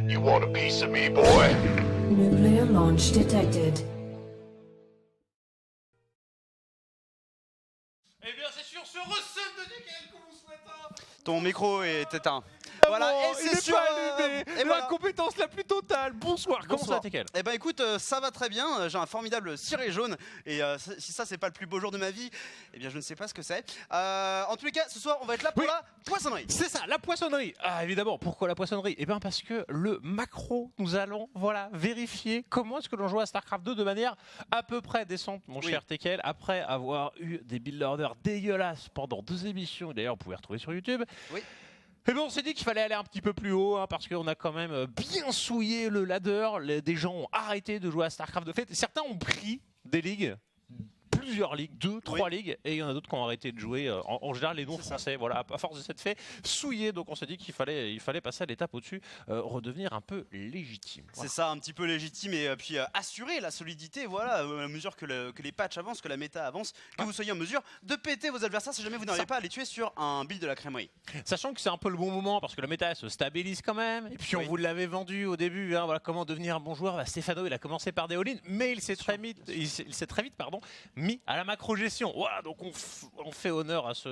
You want a piece of me, boy? Nuclear launch detected. Eh bien, c'est sur ce recel de DKL que vous souhaite Ton micro est éteint. Voilà, bon, et il c'est est sûr. pas allumé. Et La voilà. compétence la plus totale. Bonsoir, comment ça va, Bonsoir. DKL? Eh ben écoute, ça va très bien. J'ai un formidable ciré jaune. Et si ça, c'est pas le plus beau jour de ma vie, eh bien je ne sais pas ce que c'est. En tous les cas, ce soir, on va être là pour Oui. la poissonnerie. C'est ça, la poissonnerie. Ah, évidemment, pourquoi la poissonnerie? Eh bien, parce que le macro, nous allons vérifier comment est-ce que l'on joue à StarCraft 2 de manière à peu près décente, mon Oui. cher TKL, après avoir eu des build orders dégueulasses pendant 2 émissions. D'ailleurs, vous pouvez retrouver sur YouTube. Oui. Et bien, on s'est dit qu'il fallait aller un petit peu plus haut, hein, parce qu'on a quand même bien souillé le ladder. Des gens ont arrêté de jouer à StarCraft de fait. Certains ont pris des ligues. Plusieurs ligues, 2, 3 ligues, et il y en a d'autres qui ont arrêté de jouer, en général les non-français, voilà, à force de s'être fait souiller, donc on s'est dit qu'il fallait passer à l'étape au-dessus, redevenir un peu légitime. Voilà. C'est ça, un petit peu légitime et puis assurer la solidité, voilà, à mesure que les patchs avancent, que la méta avance, que vous soyez en mesure de péter vos adversaires si jamais vous n'arrivez pas à les tuer sur un build de la crèmerie. Sachant que c'est un peu le bon moment parce que la méta elle se stabilise quand même, et puis on vous l'avait vendu au début, hein, voilà, comment devenir un bon joueur. Bah, Stéphano il a commencé par des all-in, mais il s'est très vite mis à la macro-gestion. Voilà, donc on fait honneur à cette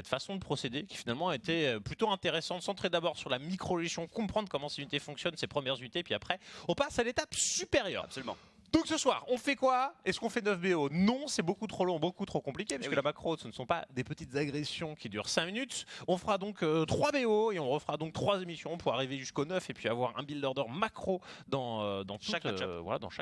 façon de procéder qui finalement a été plutôt intéressante, centrée d'abord sur la micro-gestion, comprendre comment ces unités fonctionnent, ces premières unités, puis après on passe à l'étape supérieure. Absolument. Donc ce soir, on fait quoi? Est-ce qu'on fait 9 BO? Non, c'est beaucoup trop long, beaucoup trop compliqué, puisque la macro, ce ne sont pas des petites agressions qui durent 5 minutes. On fera donc 3 BO et on refera donc 3 émissions pour arriver jusqu'au 9 et puis avoir un build order macro dans chaque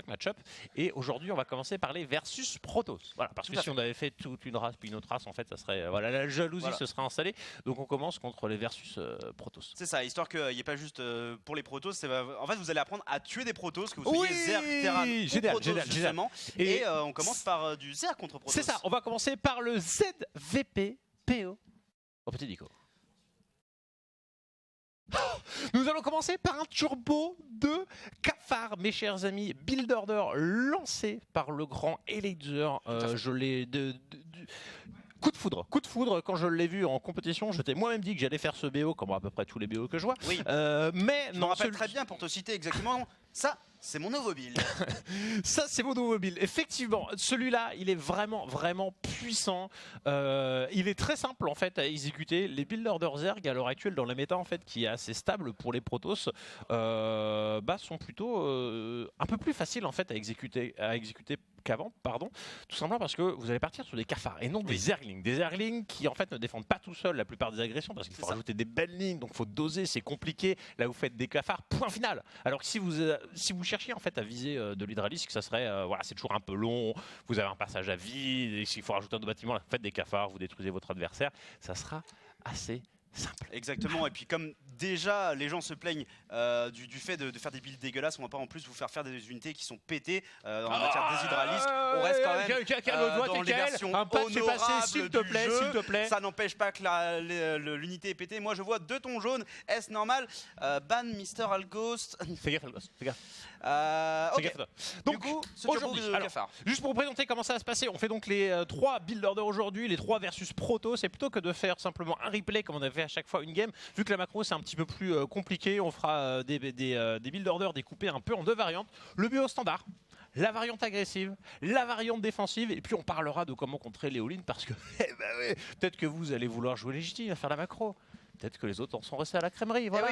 match-up. Et aujourd'hui, on va commencer par les versus Protoss. Voilà, parce que si on avait fait toute une race puis une autre race, en fait, ça serait la jalousie se serait installée. Donc on commence contre les versus Protoss. C'est ça, histoire qu'il n'y ait pas juste pour les Protoss. En fait, vous allez apprendre à tuer des Protoss, que vous soyez Zerg, Terran. Génial. Et on commence par du Zerg contre Protoss. C'est ça, on va commencer par le ZVP-PO. Au petit Nico. Nous allons commencer par un turbo de Cafard, mes chers amis. Build order lancé par le grand Elazer. Je l'ai coup de foudre, quand je l'ai vu en compétition, je t'ai moi-même dit que j'allais faire ce BO, comme à peu près tous les BO que je vois. Oui. Mais je me rappelle très bien, pour te citer exactement, ça, c'est mon nouveau build. Ça, c'est mon nouveau build. Effectivement, celui-là, il est vraiment, vraiment puissant. Il est très simple, en fait, à exécuter. Les build order Zerg, à l'heure actuelle, dans la méta, en fait, qui est assez stable pour les Protoss, sont plutôt un peu plus faciles, en fait, à exécuter qu'avant, pardon. Tout simplement parce que vous allez partir sur des cafards et non des Zerglings. Des Zerglings qui, en fait, ne défendent pas tout seuls la plupart des agressions parce qu'il faut rajouter des belles lignes, donc il faut doser, c'est compliqué. Là, vous faites des cafards, point final. Alors que si vous cherchiez, en fait, à viser de l'hydralisque, ça serait, c'est toujours un peu long, vous avez un passage à vide, et s'il faut rajouter un bâtiment, là, vous faites des cafards, vous détruisez votre adversaire, ça sera assez simple. Exactement, et puis comme déjà les gens se plaignent du fait de faire des builds dégueulasses, on va pas en plus vous faire des unités qui sont pétées en matière des hydralisques. On reste quand même dans les versions honorables s'il te plaît, du jeu. s'il te plaît. Ça n'empêche pas que l'unité est pétée. Moi je vois 2 tons jaunes, est-ce normal? Ban Mr. Alghost. Fais gaffe, Alghost, fais gaffe. Ok. Donc du coup, aujourd'hui, juste pour vous présenter comment ça va se passer, on fait donc les 3 build orders aujourd'hui, les 3 versus Protoss, et plutôt que de faire simplement un replay comme on avait fait à chaque fois une game, vu que la macro c'est un petit peu plus compliqué, on fera des build orders découpés un peu en 2 variantes. Le BO standard, la variante agressive, la variante défensive, et puis on parlera de comment contrer les all-in parce que peut-être que vous allez vouloir jouer légitime à faire la macro, peut-être que les autres en sont restés à la crèmerie. Voilà.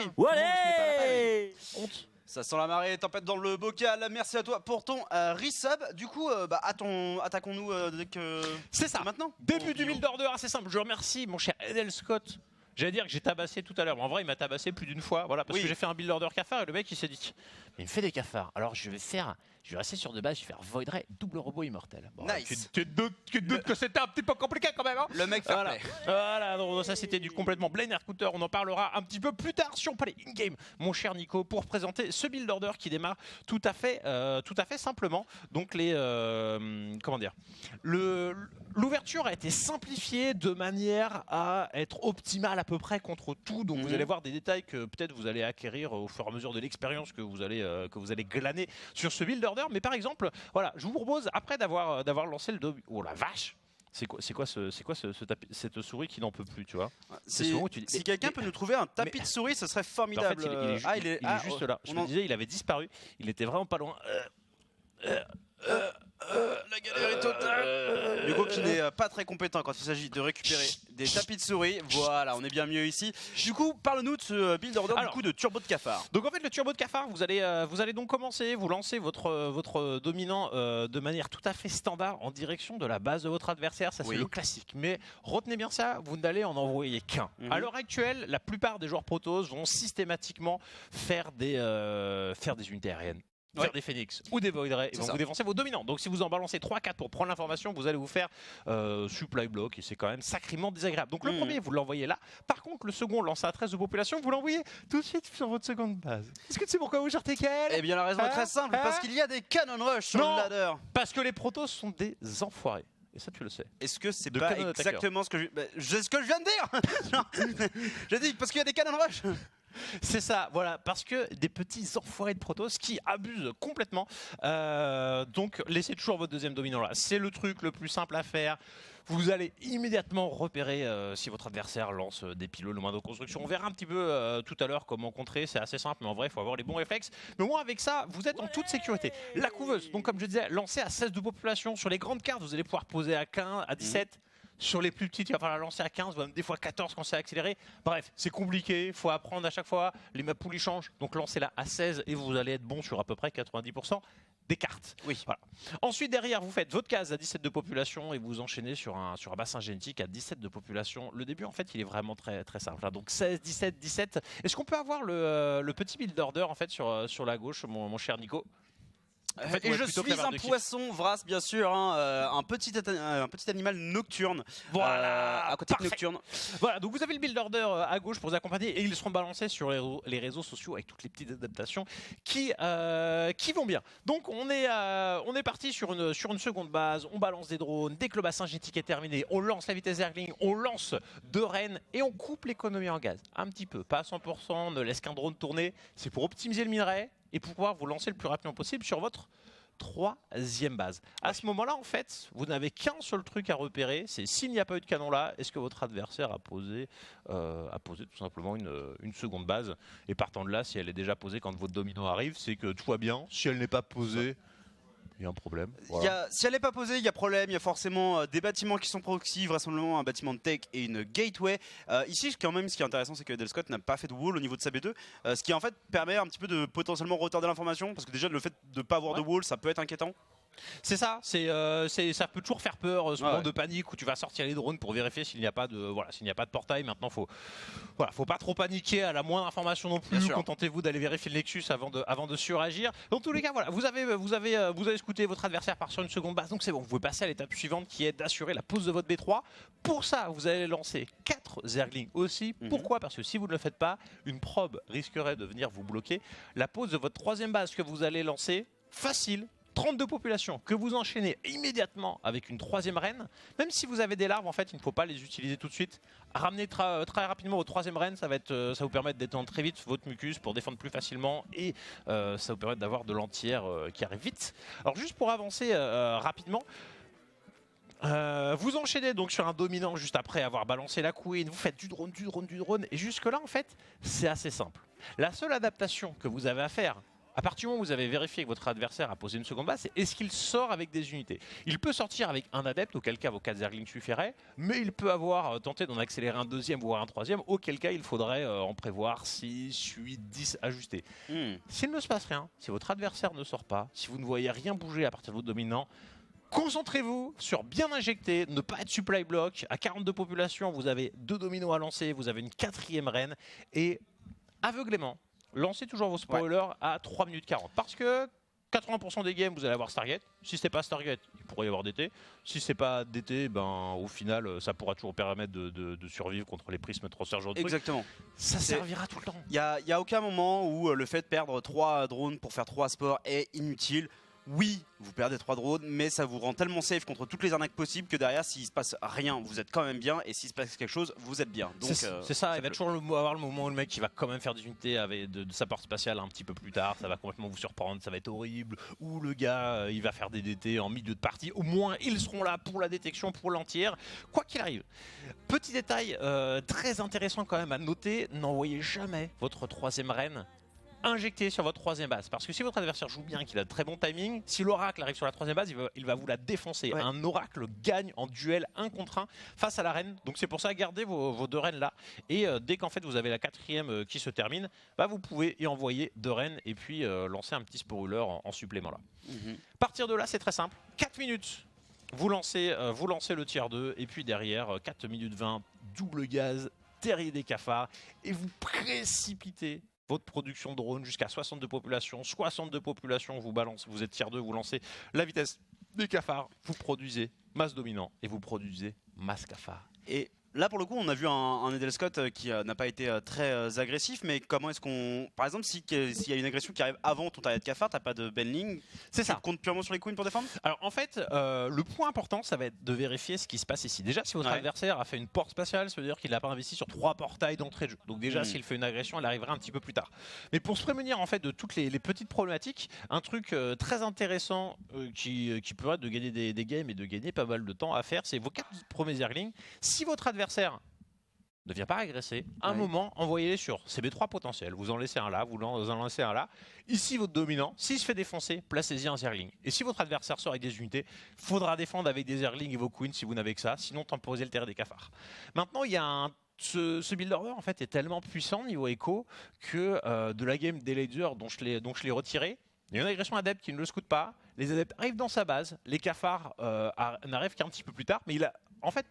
Honte. Ça sent la marée, tempête dans le bocal. Merci à toi pour ton resub. Du coup, attaquons-nous dès que... C'est ça. Maintenant. Début du build order assez simple. Je remercie mon cher Edel Scott. J'allais dire que j'ai tabassé tout à l'heure, mais en vrai il m'a tabassé plus d'une fois, voilà, parce que j'ai fait un build order cafard et le mec il s'est dit mais il me fait des cafards, alors je vais rester sur de base, je vais faire Void Ray, double robot immortel. Bon, nice. Tu doutes que c'était un petit peu compliqué quand même, hein. Le mec fair play. Voilà, donc ça c'était du complètement Blaine Aircooter, on en parlera un petit peu plus tard si on parlait in-game, mon cher Nico, pour présenter ce build order qui démarre tout à fait simplement. Donc l'ouverture a été simplifiée de manière à être optimale à peu près contre tout, donc vous allez voir des détails que peut-être vous allez acquérir au fur et à mesure de l'expérience que vous allez glaner sur ce build order. Mais par exemple, voilà, je vous propose après d'avoir lancé le oh la vache, C'est quoi cette souris qui n'en peut plus, tu vois? Si quelqu'un peut nous trouver un tapis de souris, ce serait formidable. En fait, il est juste là. Je me disais, il avait disparu. Il était vraiment pas loin. La galère est totale. Hugo qui n'est pas très compétent quand il s'agit de récupérer des tapis de souris. Voilà, on est bien mieux ici. Du coup, parle-nous de ce build order de turbo de cafard. Donc en fait, le turbo de cafard, vous allez donc commencer, vous lancez votre dominant de manière tout à fait standard en direction de la base de votre adversaire. Ça, c'est le classique. Mais retenez bien ça, vous n'allez en envoyer qu'un. À l'heure actuelle, la plupart des joueurs Protoss vont systématiquement faire des unités aériennes. Faire des Phoenix ou des Void Ray, et vont vous défoncer vos dominants. Donc si vous en balancez 3-4 pour prendre l'information, vous allez vous faire supply block, et c'est quand même sacrément désagréable. Donc le premier, vous l'envoyez là. Par contre, le second, lancé à 13 de population, vous l'envoyez tout de suite sur votre seconde base. Est-ce que tu sais pourquoi vous cherchez quel? Eh bien la raison est très simple, parce qu'il y a des cannon rush sur le ladder. Parce que les Protoss sont des enfoirés. Et ça, tu le sais. Est-ce que c'est pas exactement ce que je viens de dire? J'ai dit parce qu'il y a des cannon rush. C'est ça, voilà, parce que des petits enfoirés de Protoss qui abusent complètement. Donc laissez toujours votre deuxième dominant là. C'est le truc le plus simple à faire. Vous allez immédiatement repérer si votre adversaire lance des pylônes au moins de construction. On verra un petit peu tout à l'heure comment contrer. C'est assez simple, mais en vrai, il faut avoir les bons réflexes. Mais au moins, avec ça, vous êtes en toute sécurité. La couveuse, donc comme je disais, lancée à 16 de population. Sur les grandes cartes, vous allez pouvoir poser à 15, à 17. Sur les plus petites, il va falloir lancer à 15, des fois 14 quand c'est accéléré. Bref, c'est compliqué, il faut apprendre à chaque fois. Les map pools ils changent, donc lancez-la à 16 et vous allez être bon sur à peu près 90% des cartes. Voilà. Ensuite, derrière, vous faites votre case à 17 de population et vous enchaînez sur un bassin génétique à 17 de population. Le début, en fait, il est vraiment très, très simple. Donc 16, 17, 17. Est-ce qu'on peut avoir le petit build order en fait, sur la gauche, mon cher Nico? En fait, et je suis un poisson, Vras, bien sûr, hein, un petit animal nocturne. Voilà, à côté de nocturne. Voilà, donc vous avez le build order à gauche pour vous accompagner et ils seront balancés sur les réseaux sociaux avec toutes les petites adaptations qui vont bien. Donc on est parti sur une seconde base, on balance des drones, dès que le bassin génétique est terminé, on lance la vitesse Zergling, on lance 2 rennes et on coupe l'économie en gaz. Un petit peu, pas à 100%, on ne laisse qu'un drone tourner, c'est pour optimiser le minerai et pour pouvoir vous lancer le plus rapidement possible sur votre 3e base. À ce moment-là, en fait, vous n'avez qu'un seul truc à repérer, c'est s'il n'y a pas eu de canon là, est-ce que votre adversaire a posé tout simplement une seconde base. Et partant de là, si elle est déjà posée quand votre dominant arrive, c'est que tout va bien. Si elle n'est pas posée, il y a un problème. Voilà. Si elle n'est pas posée, il y a problème. Il y a forcément des bâtiments qui sont proxy, vraisemblablement un bâtiment de tech et une gateway. Ici, quand même, ce qui est intéressant, c'est que Delscott n'a pas fait de wall au niveau de sa B2, ce qui en fait permet un petit peu de potentiellement retarder l'information, parce que déjà le fait de ne pas avoir de wall, ça peut être inquiétant. C'est ça, ça peut toujours faire peur, ce moment de panique où tu vas sortir les drones pour vérifier s'il n'y a pas de portail. Maintenant, faut pas trop paniquer à la moindre information non plus. Contentez-vous d'aller vérifier le Nexus avant de suragir. Dans tous les cas, voilà, vous avez scouté votre adversaire par sur une seconde base, donc c'est bon, vous pouvez passer à l'étape suivante qui est d'assurer la pose de votre B3. Pour ça, vous allez lancer 4 Zerglings aussi. Pourquoi? Parce que si vous ne le faites pas, une probe risquerait de venir vous bloquer la pose de votre 3e base que vous allez lancer facile. 32 populations que vous enchaînez immédiatement avec une 3e reine. Même si vous avez des larves, en fait, il ne faut pas les utiliser tout de suite. Ramenez très rapidement votre 3e reine, ça vous permet de détendre très vite votre mucus pour défendre plus facilement et ça vous permet d'avoir de l'antière qui arrive vite. Alors juste pour avancer rapidement, vous enchaînez donc sur un dominant juste après avoir balancé la queen, vous faites du drone et jusque là en fait c'est assez simple. La seule adaptation que vous avez à faire, à partir du moment où vous avez vérifié que votre adversaire a posé une seconde base, c'est est-ce qu'il sort avec des unités. Il peut sortir avec un adepte, auquel cas vos 4 Zerglings suffiraient, mais il peut avoir tenté d'en accélérer un 2e voire un 3e, auquel cas il faudrait en prévoir 6, 8, 10 ajustés. S'il ne se passe rien, si votre adversaire ne sort pas, si vous ne voyez rien bouger à partir de votre dominant, concentrez-vous sur bien injecter, ne pas être supply block. À 42 populations, vous avez 2 dominos à lancer, vous avez une 4e reine et aveuglément, lancez toujours vos spoilers à 3 minutes 40 parce que 80% des games vous allez avoir Stargate. Si c'est pas Stargate, il pourrait y avoir DT. Si c'est pas DT, ben au final ça pourra toujours permettre de survivre contre les prismes transfert. Exactement. Ça servira tout le temps. Il y a aucun moment où le fait de perdre 3 drones pour faire 3 sports est inutile. oui, vous perdez 3 drones, mais ça vous rend tellement safe contre toutes les arnaques possibles que derrière, s'il se passe rien, vous êtes quand même bien, et s'il se passe quelque chose, vous êtes bien. C'est ça, il va toujours avoir le moment où le mec qui va quand même faire des unités avec de sa porte spatiale un petit peu plus tard, ça va complètement vous surprendre, ça va être horrible, ou le gars il va faire des DT en milieu de partie, au moins ils seront là pour la détection, pour l'entière, quoi qu'il arrive. Petit détail très intéressant quand même à noter, n'envoyez jamais votre 3ème reine injecté sur votre 3ème base, parce que si votre adversaire joue bien, qu'il a de très bon timing, si l'oracle arrive sur la 3ème base, il va vous la défoncer. Ouais. Un oracle gagne en duel 1 contre 1 face à la reine, donc c'est pour ça gardez vos 2 reines là, et dès qu'en fait vous avez la 4ème qui se termine, bah vous pouvez y envoyer 2 reines et puis lancer un petit spoiler en supplément là. Partir de là c'est très simple, 4 minutes. Vous lancez le tiers 2 et puis derrière 4 minutes 20, double gaz, terrier des cafards et vous précipitez votre production de drone jusqu'à 62 populations, vous balancez, vous êtes tiers 2, vous lancez la vitesse des cafards, vous produisez masse dominant et vous produisez masse cafard. Et là pour le coup on a vu un Edel Scott qui n'a pas été très agressif, mais comment est-ce qu'on... Par exemple s'il y a une agression qui arrive avant ton target cafard, t'as pas de bending, c'est ça. Tu comptes purement sur les queens pour défendre? Alors en fait le point important ça va être de vérifier ce qui se passe ici. Déjà si votre adversaire a fait une porte spatiale, ça veut dire qu'il n'a pas investi sur 3 portails d'entrée de jeu. Donc déjà s'il fait une agression elle arrivera un petit peu plus tard. Mais pour se prémunir en fait de toutes les petites problématiques, un truc très intéressant qui peut être de gagner des games et de gagner pas mal de temps à faire, c'est vos 4 premiers Zerglings. Si votre adversaire ne vient pas agresser, un moment, envoyez-les sur CB3 potentiel. Vous en laissez un là, vous en lancez un là. Ici, votre dominant, s'il se fait défoncer, placez-y un Zergling. Et si votre adversaire sort avec des unités, il faudra défendre avec des Zerglings et vos queens si vous n'avez que ça. Sinon, temporisez le terrain des cafards. Maintenant, il y a ce build order en fait, est tellement puissant niveau écho que de la game des lasers dont je l'ai retiré, il y a une agression adepte qui ne le scoute pas. Les adeptes arrivent dans sa base. Les cafards n'arrivent qu'un petit peu plus tard. Mais en fait,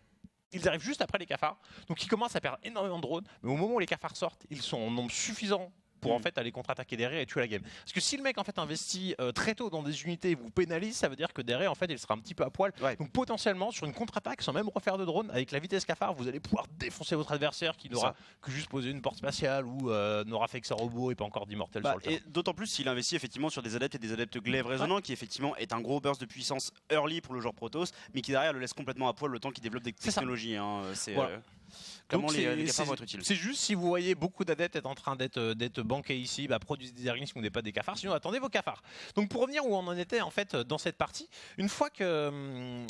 ils arrivent juste après les cafards, donc ils commencent à perdre énormément de drones, mais au moment où les cafards sortent, ils sont en nombre suffisant pour en fait aller contre-attaquer derrière et tuer la game. Parce que si le mec en fait investit très tôt dans des unités et vous pénalise, ça veut dire que derrière en fait il sera un petit peu à poil. Donc potentiellement sur une contre-attaque sans même refaire de drone, avec la vitesse cafard, vous allez pouvoir défoncer votre adversaire qui n'aura que juste posé une porte spatiale ou n'aura fait que sa robot et pas encore d'immortel sur le terrain. Et d'autant plus s'il investit effectivement sur des adeptes et des adeptes glaive résonnants qui effectivement est un gros burst de puissance early pour le joueur Protoss, mais qui derrière le laisse complètement à poil le temps qu'il développe des technologies. Comment les cafards vont être utiles. C'est juste si vous voyez beaucoup d'adeptes être en train d'être banqués ici, produisez des Zerglings si vous n'avez pas des cafards, sinon attendez vos cafards. Donc pour revenir où on en était en fait dans cette partie, une fois que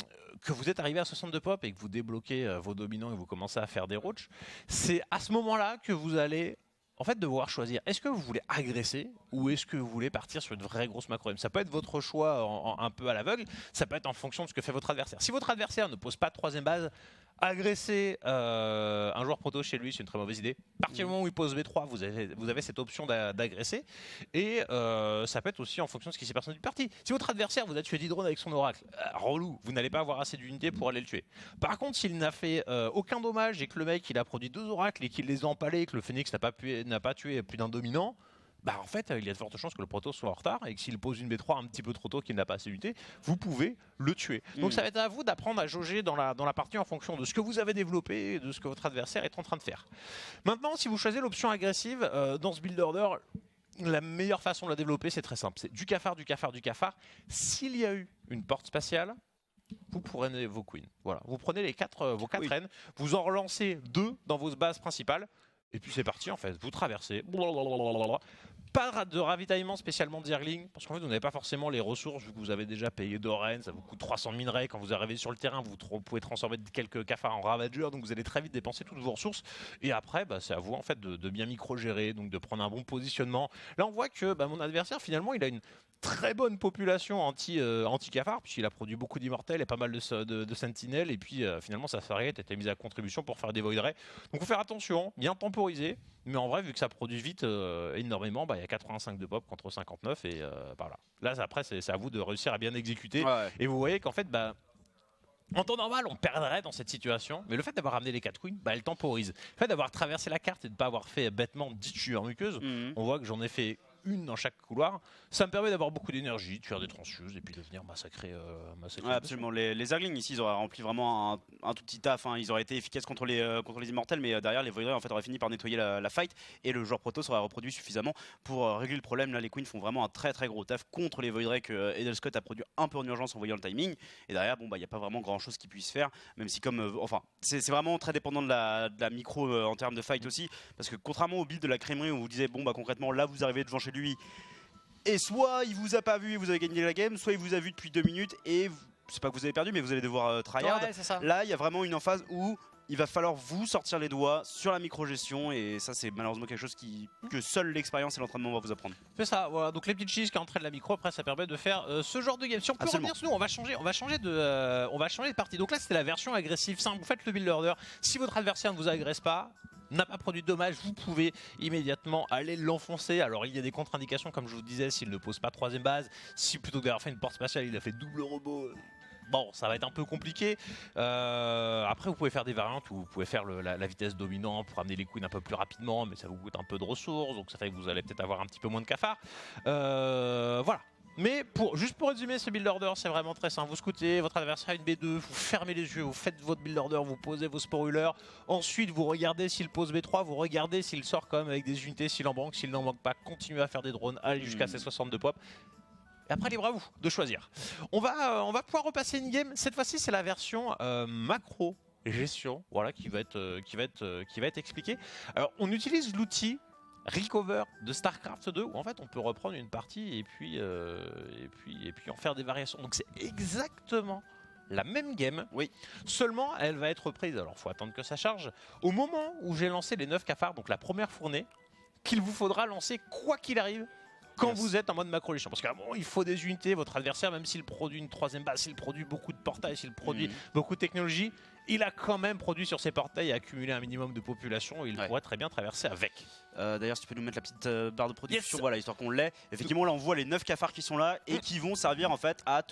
vous êtes arrivé à 62 pop et que vous débloquez vos dominants et vous commencez à faire des roaches, c'est à ce moment-là que vous allez en fait devoir choisir, est-ce que vous voulez agresser ou est-ce que vous voulez partir sur une vraie grosse macro game. Ça peut être votre choix un peu à l'aveugle, ça peut être en fonction de ce que fait votre adversaire. Si votre adversaire ne pose pas de 3ème base, agresser un joueur proto chez lui, c'est une très mauvaise idée. À partir du moment où il pose B3, vous avez cette option d'agresser. Et ça peut être aussi en fonction de ce qui s'est passé du parti. Si votre adversaire vous a tué 10 drones avec son oracle, relou, vous n'allez pas avoir assez d'unités pour aller le tuer. Par contre, s'il n'a fait aucun dommage et que le mec il a produit 2 oracles et qu'il les a empalés et que le Phoenix n'a pas tué plus d'un dominant, en fait, il y a de fortes chances que le proto soit en retard et que s'il pose une B3 un petit peu trop tôt, qu'il n'a pas assez d'unité, vous pouvez le tuer. Donc ça va être à vous d'apprendre à jauger dans la partie en fonction de ce que vous avez développé et de ce que votre adversaire est en train de faire. Maintenant, si vous choisissez l'option agressive, dans ce build order, la meilleure façon de la développer, c'est très simple. C'est du cafard, du cafard, du cafard. S'il y a eu une porte spatiale, vous prenez vos queens. Voilà. Vous prenez vos 4 reines, vous en relancez 2 dans vos bases principales, et puis c'est parti en fait. Vous traversez. Pas de ravitaillement spécialement de Zergling, parce qu'en fait vous n'avez pas forcément les ressources vu que vous avez déjà payé d'Oren, ça vous coûte 300 minerais. Quand vous arrivez sur le terrain, vous pouvez transformer quelques cafards en ravageurs, donc vous allez très vite dépenser toutes vos ressources. Et après, c'est à vous en fait de bien micro-gérer, donc de prendre un bon positionnement. Là on voit que mon adversaire finalement il a une très bonne population anti-cafard, puisqu'il a produit beaucoup d'immortels et pas mal de sentinelles, et puis finalement sa sarriette était mise à contribution pour faire des void rays. Donc il faut faire attention, bien temporiser, mais en vrai vu que ça produit vite énormément, il y a 85 de pop contre 59 et par là. Là après c'est à vous de réussir à bien exécuter, et vous voyez qu'en fait en temps normal, on perdrait dans cette situation, mais le fait d'avoir ramené les 4 queens, elle temporise. Le fait d'avoir traversé la carte et de ne pas avoir fait bêtement 10 tueurs muqueuses, on voit que j'en ai fait une dans chaque couloir, ça me permet d'avoir beaucoup d'énergie, de faire des transfuses et puis de venir massacrer. Ouais, absolument. Les Zerglings ici, ils auraient rempli vraiment un tout petit taf. Hein. Ils auraient été efficaces contre les immortels, mais derrière, les Voidrey en fait auraient fini par nettoyer la fight et le joueur Protoss aurait reproduit suffisamment pour régler le problème. Là, les Queens font vraiment un très gros taf contre les Voidrey que Edelskott a produit un peu en urgence en voyant le timing. Et derrière, bon, il n'y a pas vraiment grand chose qu'ils puissent faire, même si c'est vraiment très dépendant de la micro en termes de fight aussi, parce que contrairement au build de la crèmerie où vous disiez bon bah concrètement là vous arrivez devant chez lui et soit il vous a pas vu et vous avez gagné la game, soit il vous a vu depuis 2 minutes et c'est pas que vous avez perdu mais vous allez devoir tryhard. Ouais, c'est ça. Là il y a vraiment une emphase où il va falloir vous sortir les doigts sur la micro-gestion et ça c'est malheureusement quelque chose que seule l'expérience et l'entraînement va vous apprendre. C'est ça, voilà, donc les petites cheese qui entraînent la micro, après ça permet de faire ce genre de game. Si on peut revenir, sinon on va changer de partie. Donc là c'était la version agressive simple, vous faites le build order, si votre adversaire ne vous agresse pas, n'a pas produit de dommages, vous pouvez immédiatement aller l'enfoncer. Alors il y a des contre-indications comme je vous disais, s'il ne pose pas 3ème base, si plutôt que d'avoir fait une porte spatiale il a fait double robot. Bon, ça va être un peu compliqué. Après, vous pouvez faire des variantes où vous pouvez faire la vitesse dominante pour amener les queens un peu plus rapidement, mais ça vous coûte un peu de ressources, donc ça fait que vous allez peut-être avoir un petit peu moins de cafards. Voilà. Mais juste pour résumer, ce build order, c'est vraiment très simple. Vous scoutez, votre adversaire a une B2, vous fermez les yeux, vous faites votre build order, vous posez vos spoilers. Ensuite, vous regardez s'il pose B3, vous regardez s'il sort quand même avec des unités, s'il en manque. S'il n'en manque pas, continuez à faire des drones, allez jusqu'à ces 62 pop. Et après, libre à vous de choisir. On va pouvoir repasser une game. Cette fois-ci, c'est la version macro gestion, voilà, qui va être expliquée. Alors, on utilise l'outil Recover de StarCraft 2 où en fait on peut reprendre une partie et puis en faire des variations. Donc c'est exactement la même game, oui. Seulement elle va être reprise, alors il faut attendre que ça charge, au moment où j'ai lancé les 9 cafards, donc la première fournée, qu'il vous faudra lancer quoi qu'il arrive quand vous êtes en mode macro gestion. Parce que bon, il faut des unités, votre adversaire, même s'il produit une 3ème base, s'il produit beaucoup de portails, s'il produit beaucoup de technologie, il a quand même produit sur ses portails et accumulé un minimum de population et il pourrait très bien traverser avec. D'ailleurs, si tu peux nous mettre la petite barre de production, voilà, histoire qu'on l'ait. Effectivement, là, on voit les 9 cafards qui sont là et qui vont servir en fait à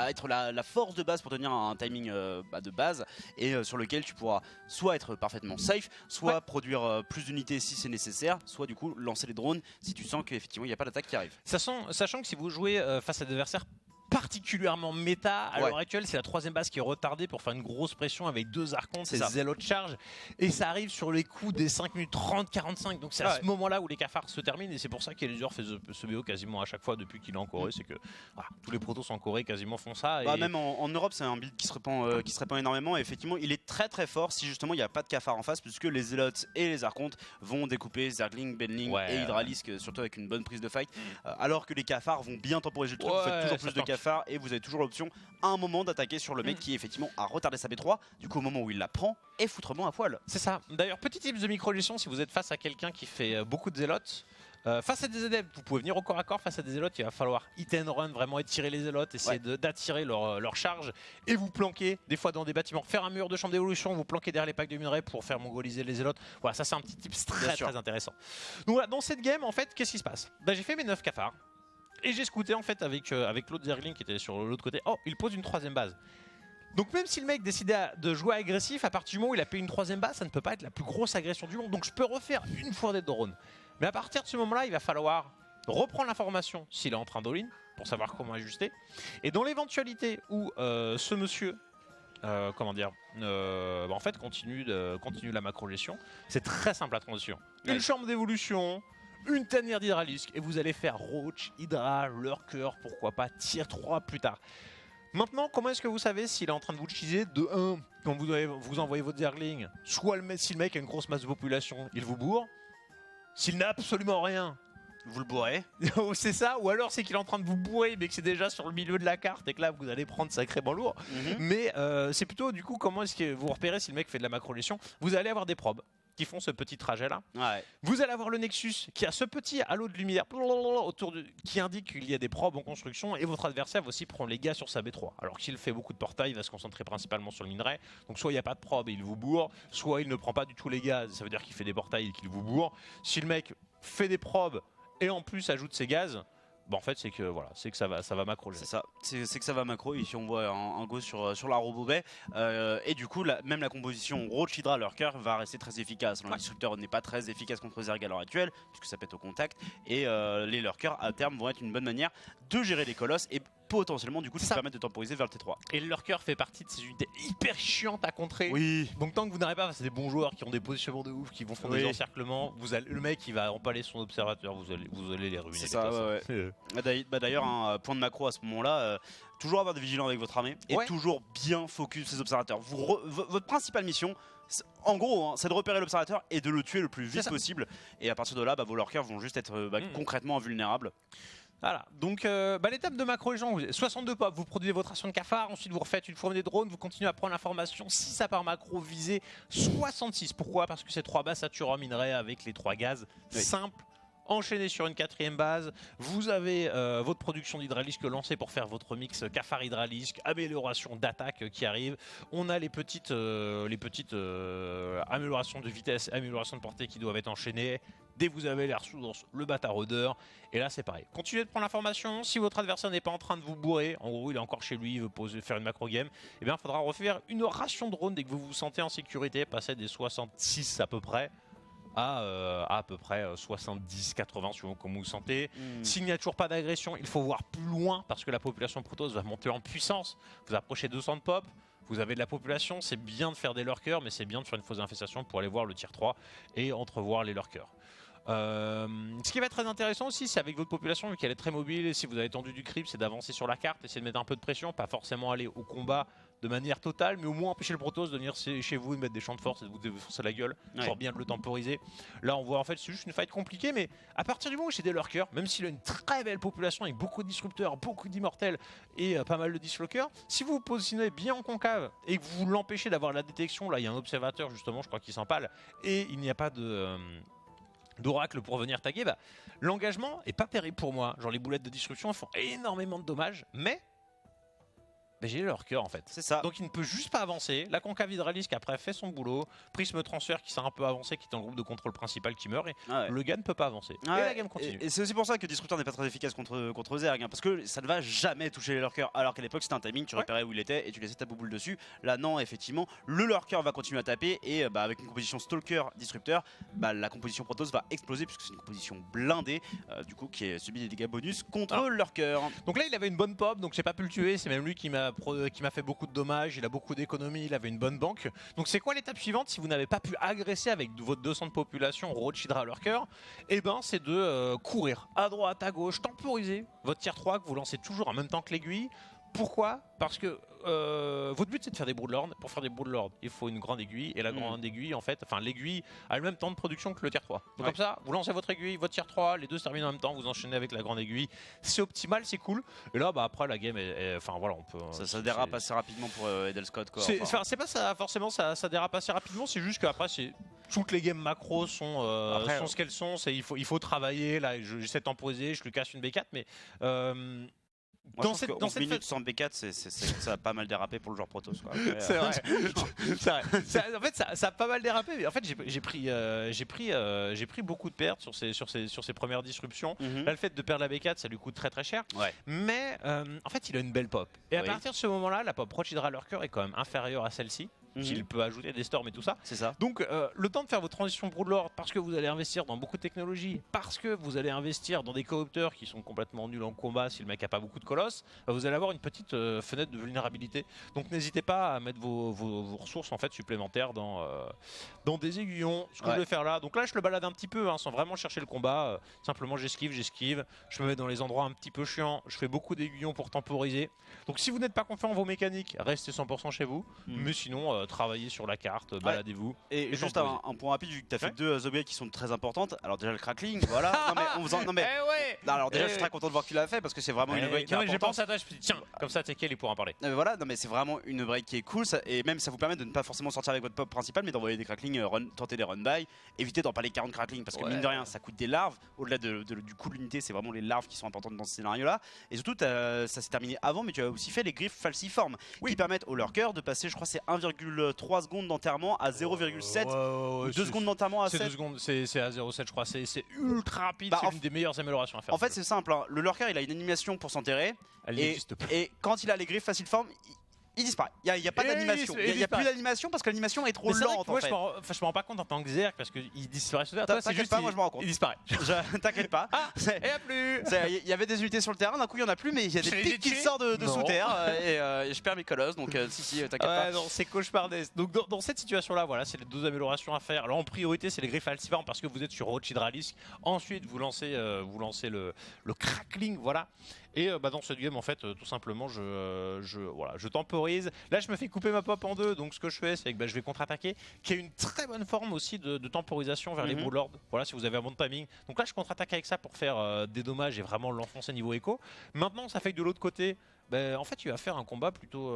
être la force de base pour tenir un timing de base et sur lequel tu pourras soit être parfaitement safe, soit produire plus d'unités si c'est nécessaire, soit du coup lancer les drones si tu sens qu'effectivement il n'y a pas d'attaque qui arrive. Sachant que si vous jouez face à des adversaires particulièrement méta à l'heure actuelle, c'est la 3ème base qui est retardée pour faire une grosse pression avec 2 archontes, c'est zélo de charge et ça arrive sur les coups des 5 minutes 30-45, donc c'est à ce moment là où les cafards se terminent et c'est pour ça qu'Eluzur fait ce BO quasiment à chaque fois depuis qu'il est en Corée, c'est que tous les protos en Corée quasiment font ça. Et même en Europe c'est un build qui se répand énormément et effectivement il est très fort si justement il n'y a pas de cafards en face puisque les Zealots et les archontes vont découper Zergling, Benling et Hydralisk surtout avec une bonne prise de fight alors que les cafards vont bien temporiser le truc, vous faites toujours plus de cafards et vous avez toujours l'option à un moment d'attaquer sur le mec qui effectivement a retardé sa B3 du coup au moment où il la prend et foutrement à poil. C'est ça. D'ailleurs petit tips de micro-gestion, si vous êtes face à quelqu'un qui fait beaucoup de zélotes, face à des adeptes, vous pouvez venir au corps à corps. Face à des zélotes, il va falloir hit and run, vraiment étirer les zélotes, essayer d'attirer leur charge et vous planquer des fois dans des bâtiments, faire un mur de champ d'évolution, vous planquer derrière les packs de minerais pour faire mongoliser les zélotes. Voilà, ça c'est un petit tips très intéressant. Donc voilà, dans cette game en fait, qu'est-ce qui se passe? J'ai fait mes 9 cafards. Et j'ai scouté en fait avec l'autre Zergling qui était sur l'autre côté. Oh, il pose une 3ème base. Donc même si le mec décidait de jouer agressif, à partir du moment où il a payé une 3ème base, ça ne peut pas être la plus grosse agression du monde. Donc je peux refaire une fois des drones. Mais à partir de ce moment-là, il va falloir reprendre l'information s'il est en train d'all-in pour savoir comment ajuster. Et dans l'éventualité où ce monsieur en fait continue la macro-gestion, c'est très simple la transition. Une chambre d'évolution, une tanière d'Hydralisk et vous allez faire Roach, Hydra, Lurker, pourquoi pas Tier 3 plus tard. Maintenant, comment est-ce que vous savez s'il est en train de vous cheeser? De 1, quand vous envoyez votre Zergling, soit si le mec a une grosse masse de population, il vous bourre. S'il n'a absolument rien, vous le bourrez. C'est ça, ou alors c'est qu'il est en train de vous bourrer mais que c'est déjà sur le milieu de la carte et que là vous allez prendre sacrément lourd. Mais c'est plutôt du coup comment est-ce que vous repérez si le mec fait de la macro-gestion. Vous allez avoir des probes qui font ce petit trajet là. Vous allez avoir le Nexus qui a ce petit halo de lumière qui indique qu'il y a des probes en construction et votre adversaire va aussi prendre les gars sur sa B3. Alors qu'il fait beaucoup de portails, il va se concentrer principalement sur le minerai. Donc soit il n'y a pas de probe et il vous bourre, soit il ne prend pas du tout les gaz, ça veut dire qu'il fait des portails et qu'il vous bourre. Si le mec fait des probes et en plus ajoute ses gaz, bah en fait c'est que voilà, c'est que ça va macro. C'est ça, c'est que ça va macro. Ici on voit un go sur la Robobaie et du coup même la composition Roach Hydra Lurker va rester très efficace. Le disrupteur n'est pas très efficace contre Zerg à l'heure actuelle puisque ça pète au contact et les Lurkers à terme vont être une bonne manière de gérer les colosses et potentiellement du coup de permettre de temporiser vers le T3. Et le Lurker fait partie de ces unités hyper chiantes à contrer. Oui. Donc tant que vous n'arrivez pas, c'est des bons joueurs qui ont des positionnements de ouf, qui vont faire des encerclements, le mec il va empaler son observateur, vous allez les ruiner. C'est ça, d'ailleurs un point de macro à ce moment-là, toujours avoir des vigilants avec votre armée et toujours bien focus ces observateurs. Votre principale mission, en gros, c'est de repérer l'observateur et de le tuer le plus vite possible. Et à partir de là, vos Lurkers vont juste être concrètement invulnérables. Voilà, donc l'étape de macro les gens, 62 pop, vous produisez votre ration de cafard, ensuite vous refaites une fournée de drones, vous continuez à prendre l'information, si ça part macro, visez 66. Pourquoi? Parce que ces 3 bases saturent minerai avec les 3 gaz simples. Enchaîné sur une 4e base, vous avez votre production d'hydralisque lancée pour faire votre mix cafard hydralisque, amélioration d'attaque qui arrive. On a les petites améliorations de vitesse, améliorations de portée qui doivent être enchaînées. Dès que vous avez les ressources, le bâtard-rôdeur. Et là, c'est pareil. Continuez de prendre l'information. Si votre adversaire n'est pas en train de vous bourrer, en gros, il est encore chez lui, il veut faire une macro-game, eh bien, il faudra refaire une ration de drone dès que vous vous sentez en sécurité, passer des 66 à peu près à peu près 70-80 suivant comment vous vous sentez. S'il n'y a toujours pas d'agression, il faut voir plus loin parce que la population Protoss va monter en puissance. Vous approchez 200 de pop, vous avez de la population, c'est bien de faire des lurkers, mais c'est bien de faire une fausse infestation pour aller voir le tier 3 et entrevoir les lurkers. Ce qui va être très intéressant aussi, c'est avec votre population, vu qu'elle est très mobile, et si vous avez tendu du creep, c'est d'avancer sur la carte, essayer de mettre un peu de pression, pas forcément aller au combat de manière totale, mais au moins empêcher le Protoss de venir chez vous et de mettre des champs de force et de vous défoncer la gueule, pour bien de le temporiser. Là on voit en fait c'est juste une fight compliquée, mais à partir du moment où c'est des lurkers, même s'il a une très belle population avec beaucoup de disrupteurs, beaucoup d'immortels et pas mal de dislockers, si vous vous positionnez bien en concave et que vous l'empêchez d'avoir la détection, là il y a un observateur justement, je crois qu'il s'empale, et il n'y a pas d'oracle pour venir taguer, l'engagement est pas terrible pour moi. Genre les boulettes de disruption font énormément de dommages, mais j'ai leur cœur en fait. C'est ça. Donc il ne peut juste pas avancer. La concave hydralisque après fait son boulot. Prisme transfert qui s'est un peu avancé, qui est en groupe de contrôle principal qui meurt. Et le gars ne peut pas avancer. Et la game continue. Et c'est aussi pour ça que Disruptor n'est pas très efficace contre Zerg. Parce que ça ne va jamais toucher les lurkers. Alors qu'à l'époque c'était un timing, tu repérais où il était et tu laissais ta bouboule dessus. Là non, effectivement, le lurker va continuer à taper. Et avec une composition Stalker Disruptor, la composition Protoss va exploser puisque c'est une composition blindée. Du coup qui subit des dégâts bonus contre le lurker. Donc là il avait une bonne pop, donc j'ai pas pu le tuer. C'est même lui qui m'a fait beaucoup de dommages, il a beaucoup d'économies, il avait une bonne banque. Donc c'est quoi l'étape suivante si vous n'avez pas pu agresser avec votre 200 de population Roach Hydra Lurker? Eh ben c'est de courir à droite, à gauche, temporiser votre tier 3 que vous lancez toujours en même temps que l'aiguille. Pourquoi? Parce que votre but c'est de faire des Broodlords. Pour faire des Broodlords, il faut une grande aiguille. Et la grande aiguille, en fait, l'aiguille a le même temps de production que le tier 3. Donc comme ça, vous lancez votre aiguille, votre tier 3, les deux se terminent en même temps, vous enchaînez avec la grande aiguille. C'est optimal, c'est cool. Et là, après, la game, enfin voilà, on peut. Ça dérape assez rapidement pour Edelscott, quoi. C'est pas ça, forcément, ça dérape assez rapidement. C'est juste qu'après, toutes les games macro sont ce qu'elles sont. Il faut travailler. Là, j'essaie de temporiser, je lui casse une B4, mais. Moi, dans cette minute sans B4, ça a pas mal dérapé pour le joueur Protoss. C'est vrai. En fait, ça a pas mal dérapé. Mais en fait, j'ai pris beaucoup de pertes sur ces premières disruptions. Là, le fait de perdre la B4, ça lui coûte très très cher. Mais en fait, il a une belle pop. Et à partir de ce moment-là, la pop Roach Hydra Lurker est quand même inférieure à celle-ci. S'il peut ajouter des storms et tout ça. C'est ça. Donc le temps de faire votre transition Broodlord, parce que vous allez investir dans beaucoup de technologies, parce que vous allez investir dans des coopteurs qui sont complètement nuls en combat si le mec a pas beaucoup de colosses, vous allez avoir une petite fenêtre de vulnérabilité. Donc n'hésitez pas à mettre vos ressources en fait supplémentaires dans des aiguillons, ce que je vais faire là. Donc là je le balade un petit peu sans vraiment chercher le combat, simplement j'esquive, je me mets dans les endroits un petit peu chiants, je fais beaucoup d'aiguillons pour temporiser. Donc si vous n'êtes pas confiant en vos mécaniques, restez 100% chez vous, mais sinon travaillez sur la carte, baladez-vous. Et juste un point rapide, vu que tu as fait deux objets qui sont très importantes. Alors déjà le crackling, voilà. Alors déjà je suis très content de voir que tu l'as fait parce que c'est vraiment une break qui est importante. J'ai pensé à toi, je me suis dit tiens, comme ça t'es quel, il pourra en parler. Voilà, non mais c'est vraiment une break qui est cool et même ça vous permet de ne pas forcément sortir avec votre pop principal mais d'envoyer des cracklings, tenter des run-by, éviter d'en parler 40 cracklings parce que mine de rien ça coûte des larves. Au-delà du coût de l'unité, c'est vraiment les larves qui sont importantes dans ce scénario là. Et surtout ça s'est terminé avant, mais tu as aussi fait les griffes falciformes qui permettent aux lurkers de passer, je crois c'est 1,2 2,3 secondes d'enterrement à 0,7. 2 secondes d'enterrement à 7. C'est 2 secondes, c'est à 0,7 je crois, c'est ultra rapide, c'est l'une des meilleures améliorations à faire. En fait c'est simple, hein. Le lurker il a une animation pour s'enterrer et quand il a les griffes facile forme, il disparaît. Il n'y a pas d'animation. Il n'y a plus d'animation parce que l'animation est trop lente. Moi, je me rends pas compte en tant que Zerg parce qu'il disparaît sous terre. T'inquiète pas, moi je me rends compte. Il disparaît. T'inquiète pas. Et à plus. Il y avait des unités sur le terrain, d'un coup il n'y en a plus, mais il y a des pics qui sortent de sous terre et je perds mes colosses. Donc si, t'inquiète pas. Non, c'est cauchemardesque. Donc dans cette situation-là, voilà, c'est les 2 améliorations à faire. Alors en priorité, c'est les griffes Altivarm parce que vous êtes sur Roach Hydralisk. Ensuite, vous lancez le crackling, voilà. Et dans ce game en fait tout simplement je temporise. Là je me fais couper ma pop en 2, donc ce que je fais c'est que je vais contre-attaquer, qui est une très bonne forme aussi de temporisation vers les Broodlords. Voilà, si vous avez un bon timing. Donc là je contre-attaque avec ça pour faire des dommages et vraiment l'enfoncer niveau écho. Maintenant ça fait que de l'autre côté, en fait il va faire un combat plutôt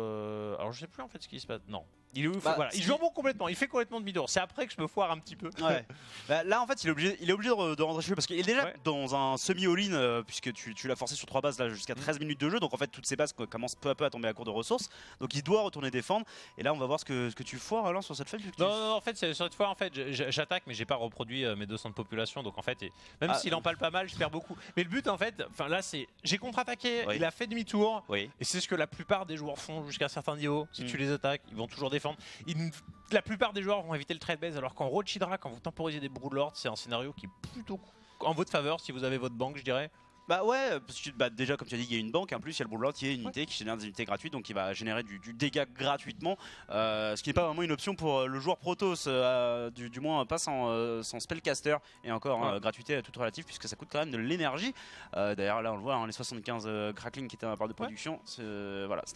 alors je sais plus en fait ce qui se passe. Non. Il est voilà. Il joue en bon complètement, il fait complètement demi-tour. C'est après que je me foire un petit peu. Ouais. Là en fait il est obligé de rentrer chez lui parce qu'il est déjà dans un semi-all-in puisque tu l'as forcé sur 3 bases là jusqu'à 13 minutes de jeu. Donc en fait toutes ces bases commencent peu à peu à tomber à court de ressources. Donc il doit retourner défendre. Et là on va voir ce que tu foires Alain sur cette fête. Non, en fait sur cette fois en fait j'attaque mais j'ai pas reproduit mes 200 de population. Donc en fait même s'il empale pas mal je perds beaucoup. Mais le but en fait, là c'est j'ai contre-attaqué, il a fait demi-tour et c'est ce que la plupart des joueurs font jusqu'à certains niveaux. Si tu les attaques, ils vont toujours défendre. La plupart des joueurs vont éviter le trade base alors qu'en Roach Hydra, quand vous temporisez des Broodlords, c'est un scénario qui est plutôt en votre faveur si vous avez votre banque, je dirais. Bah ouais, parce que déjà comme tu as dit, il y a une banque, en plus il y a le Broodlord qui est une unité qui génère des unités gratuites, donc il va générer du dégât gratuitement, ce qui n'est pas vraiment une option pour le joueur Protoss, du moins pas sans Spellcaster, et encore gratuité toute relative puisque ça coûte quand même de l'énergie. D'ailleurs là on le voit, les 75 crackling qui étaient à la part de production, voilà, c'est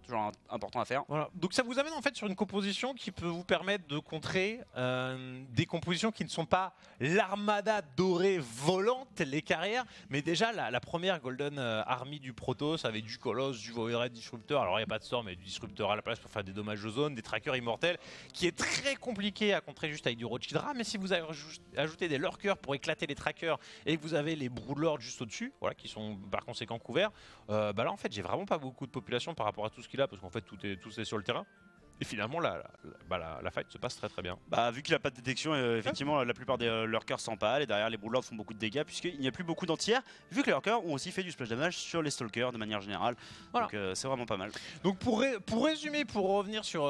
toujours important à faire. Voilà. Donc ça vous amène en fait sur une composition qui peut vous permettre de contrer des compositions qui ne sont pas l'armada dorée volante, les carrières, mais déjà la première Golden Army du Protoss avec du Colosse, du Voidred Disruptor. Alors il n'y a pas de sort, mais du Disruptor à la place pour faire des dommages aux zones, des trackers immortels, qui est très compliqué à contrer juste avec du Roach Hydra. Mais si vous avez ajouté des lurkers pour éclater les trackers et que vous avez les Broodlords juste au-dessus, voilà, qui sont par conséquent couverts, là en fait j'ai vraiment pas beaucoup de population par rapport à tout ce qu'il a, parce qu'en fait tout est sur le terrain. Et finalement, la fight se passe très très bien. Vu qu'il n'a pas de détection, effectivement, la plupart des lurkers s'empalent et derrière les Broodlords font beaucoup de dégâts puisqu'il n'y a plus beaucoup d'anti-air. Vu que les lurkers ont aussi fait du splash damage sur les Stalkers de manière générale. Voilà. Donc c'est vraiment pas mal. Donc pour résumer, pour revenir sur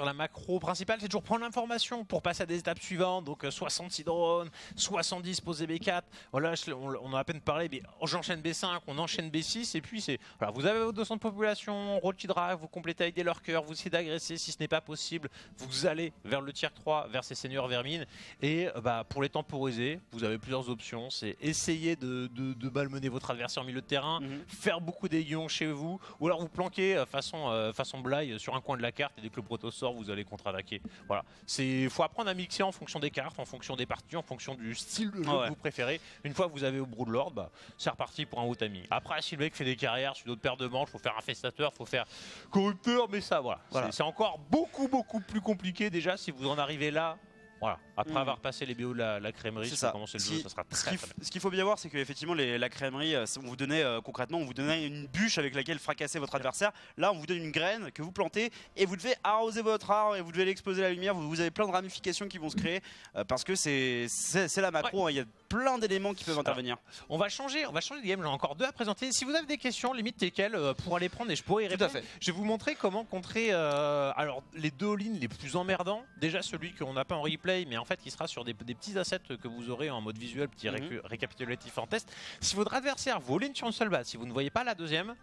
la macro principale, c'est toujours prendre l'information pour passer à des étapes suivantes. Donc 66 drones, 70 posés B4. Voilà, on a à peine parlé, mais j'enchaîne B5, on enchaîne B6 et puis c'est voilà, vous avez vos 200 de population, Roach Hydra, vous complétez avec des lurkers, vous essayez d'agresser. Si ce n'est pas possible, vous allez vers le tier 3, vers ces seigneurs vermines. Et pour les temporiser, vous avez plusieurs options. C'est essayer de malmener votre adversaire au milieu de terrain, faire beaucoup d'aiguillons chez vous, ou alors vous planquer façon Bly sur un coin de la carte et dès que le proto sort, vous allez contre-attaquer. Voilà. Il faut apprendre à mixer en fonction des cartes, en fonction des parties, en fonction du style de jeu que vous préférez. Une fois que vous avez au Broodlord, c'est reparti pour un haut ami. Après, si le mec fait des carrières sur d'autres paires de manches, il faut faire infestateur, il faut faire corrupteur, mais ça, voilà. C'est encore beaucoup plus compliqué déjà si vous en arrivez là. Voilà, après avoir passé les BO de la crèmerie, si vous commencez le jeu, ça sera très bien. Ce qu'il faut bien voir, c'est qu'effectivement, la crèmerie, on vous donnait concrètement, on vous donnait une bûche avec laquelle fracasser votre adversaire. Là, on vous donne une graine que vous plantez et vous devez arroser votre arbre et vous devez l'exposer à la lumière. Vous avez plein de ramifications qui vont se créer parce que c'est la macro. Il y a plein d'éléments qui peuvent intervenir. On va changer de game. J'en ai encore 2 à présenter. Si vous avez des questions, limite lesquelles pour aller prendre et je pourrais y répondre. Tout à fait. Je vais vous montrer comment contrer alors les 2 all-in les plus emmerdants. Déjà celui qu'on n'a pas en replay, mais en fait qui sera sur des petits assets que vous aurez en mode visuel, petit récapitulatif en test. Si votre adversaire vous all-in sur une seule base, si vous ne voyez pas la deuxième,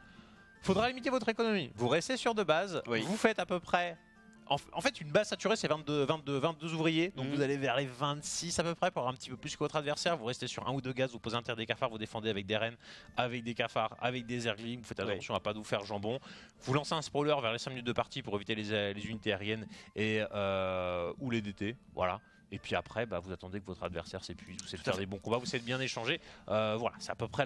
faudra limiter votre économie. Vous restez sur 2 bases, vous faites à peu près... En fait, une base saturée, c'est 22 ouvriers. Donc vous allez vers les 26 à peu près pour avoir un petit peu plus que votre adversaire. Vous restez sur 1 ou 2 gaz, vous posez un tiers des cafards, vous défendez avec des rennes, avec des cafards, avec des zerglings. Vous faites attention à pas vous faire jambon. Vous lancez un sprawler vers les 5 minutes de partie pour éviter les unités aériennes ou les DT. Voilà. Et puis après, vous attendez que votre adversaire s'épuise. Vous essayez de faire des bons combats, vous essayez de bien échanger. Voilà, c'est à peu près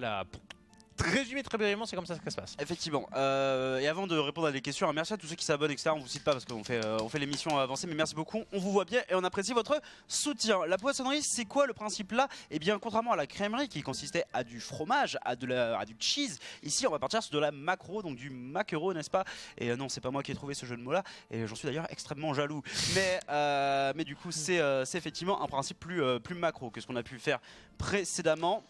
résumé très brièvement, c'est comme ça que ça se passe. Effectivement. Et avant de répondre à des questions, merci à tous ceux qui s'abonnent, etc. On vous cite pas parce qu'on fait l'émission avancée, mais merci beaucoup. On vous voit bien et on apprécie votre soutien. La poissonnerie, c'est quoi le principe là? Eh bien, contrairement à la crèmerie qui consistait à du fromage, à du cheese, ici on va partir sur de la macro, donc du maquereau, n'est-ce pas? Et non, c'est pas moi qui ai trouvé ce jeu de mots là, et j'en suis d'ailleurs extrêmement jaloux. Mais du coup, c'est effectivement un principe plus macro que ce qu'on a pu faire précédemment.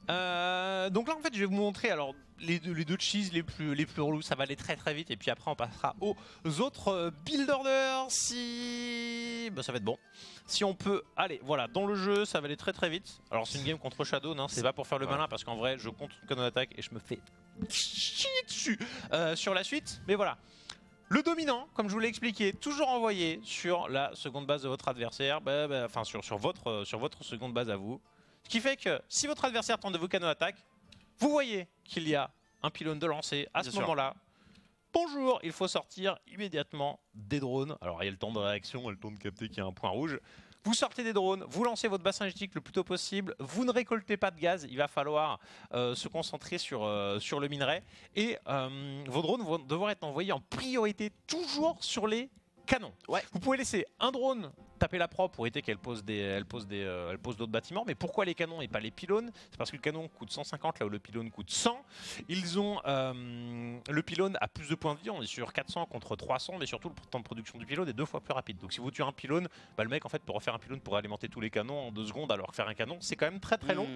Donc là en fait je vais vous montrer alors les deux cheese les plus relous, ça va aller très très vite et puis après on passera aux autres build orders si ça va être bon. Si on peut, allez voilà, dans le jeu ça va aller très très vite. Alors c'est une game contre Shadow, hein, c'est pas pour faire le malin parce qu'en vrai je compte une canon d'attaque et je me fais chier dessus sur la suite, mais voilà. Le dominant, comme je vous l'ai expliqué, toujours envoyé sur la seconde base de votre adversaire, enfin sur votre seconde base à vous. Ce qui fait que si votre adversaire tente de vous canon d'attaque, vous voyez qu'il y a un pylône de lancer à ce moment-là. Bonjour, il faut sortir immédiatement des drones. Alors il y a le temps de réaction, le temps de capter qu'il y a un point rouge. Vous sortez des drones, vous lancez votre bassin énergétique le plus tôt possible, vous ne récoltez pas de gaz, il va falloir se concentrer sur le minerai. Et vos drones vont devoir être envoyés en priorité toujours sur les canons. Ouais. Vous pouvez laisser un drone taper la proie pour éviter qu'elle pose d'autres bâtiments, mais pourquoi les canons et pas les pylônes? C'est parce que le canon coûte 150 là où le pylône coûte 100. Ils ont le pylône a plus de points de vie, on est sur 400 contre 300, mais surtout le temps de production du pylône est 2 fois plus rapide. Donc si vous tuez un pylône, le mec en fait peut refaire un pylône pour alimenter tous les canons en 2 secondes, alors que faire un canon c'est quand même très très long.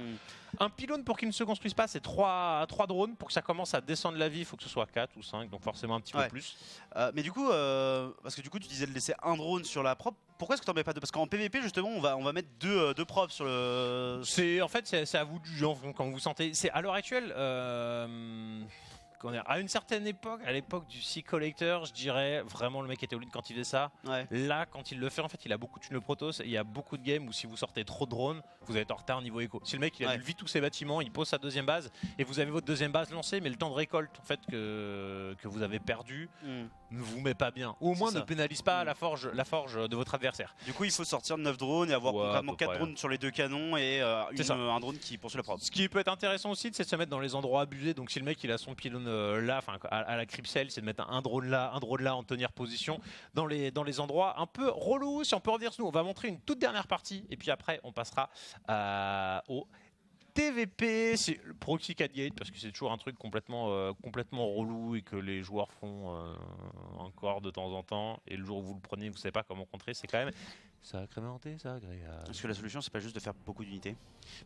Un pylône pour qu'il ne se construise pas, c'est 3 drones. Pour que ça commence à descendre la vie, il faut que ce soit 4 ou 5, donc forcément un petit peu plus. Mais du coup, parce que du coup tu disais de laisser un drone sur la prop. Pourquoi est-ce que t'en mets pas deux? Parce qu'en PVP justement on va mettre deux props sur le... En fait c'est à vous de juger quand vous sentez. C'est à l'heure actuelle à une certaine époque, à l'époque du Sea Collector, je dirais vraiment le mec était au lead quand il faisait ça. Ouais. Là quand il le fait en fait il a beaucoup de thunes le Protoss et il y a beaucoup de games où si vous sortez trop de drones vous allez être en retard niveau écho. Si le mec il a vite tous ses bâtiments, il pose sa deuxième base et vous avez votre deuxième base lancée, mais le temps de récolte en fait que vous avez perdu ne vous met pas bien. Ou au moins ne pénalise pas la forge de votre adversaire. Du coup il faut sortir de 9 drones et avoir concrètement 4 drones sur les 2 canons et un drone qui poursuit la prop. Ce qui peut être intéressant aussi c'est de se mettre dans les endroits abusés. Donc si le mec il a son pylône là, enfin à la Crypcell, c'est de mettre un drone là, en tenir position dans les endroits un peu relous. Si on peut revenir sur nous, on va montrer une toute dernière partie et puis après on passera au TVP, c'est le proxy 4 gate parce que c'est toujours un truc complètement relou et que les joueurs font encore de temps en temps, et le jour où vous le prenez vous savez pas comment contrer, c'est quand même sacrément désagréable. Est-ce que la solution c'est pas juste de faire beaucoup d'unités?